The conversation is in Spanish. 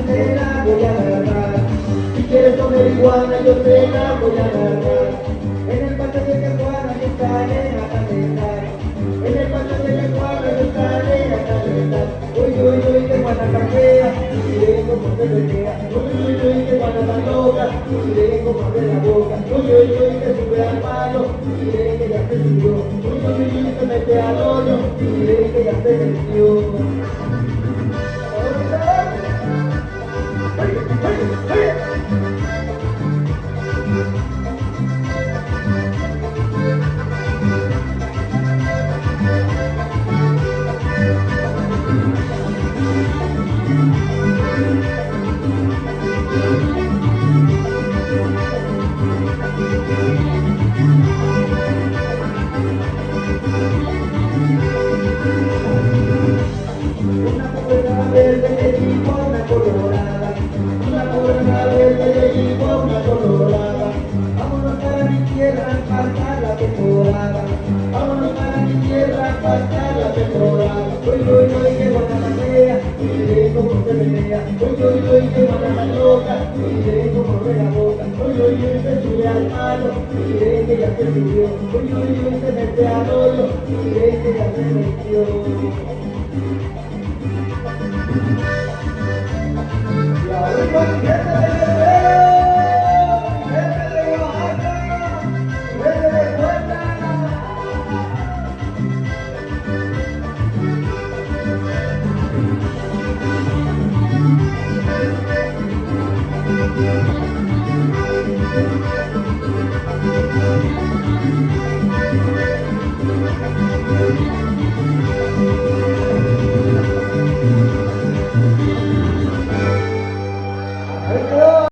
te la voy a agarrar. Si quieres comer iguana, yo te la voy a agarrar. En el patio de Caguana yo estaré a calentar. En el patio de Caguana yo estaré a calentar. Uy, uy, uy, que guana tan fea, y vengo por te pelea. Uy, uy, uy, que guana tan loca, y vengo por de la boca. Uy, uy, uy, que sube al palo, y ve que ya se subió. Uy, uy, uy, que mete al hoyo, y ve que ya se metió. Una corona verde le dijo a una colorada, una corona verde le dijo a una colorada, vámonos para mi tierra a pasar la temporada, vámonos para mi tierra a pasar la temporada. Uy, uy, uy, que buena la fea, mire cómo se menea, uy, uy, uy, que buena la loca, mire cómo abre la boca, uy, uy, uy, se sube al palo, mire que ya se subió, uy, uy, uy, se mete al hoyo, mire que ya se metió. Y ahora,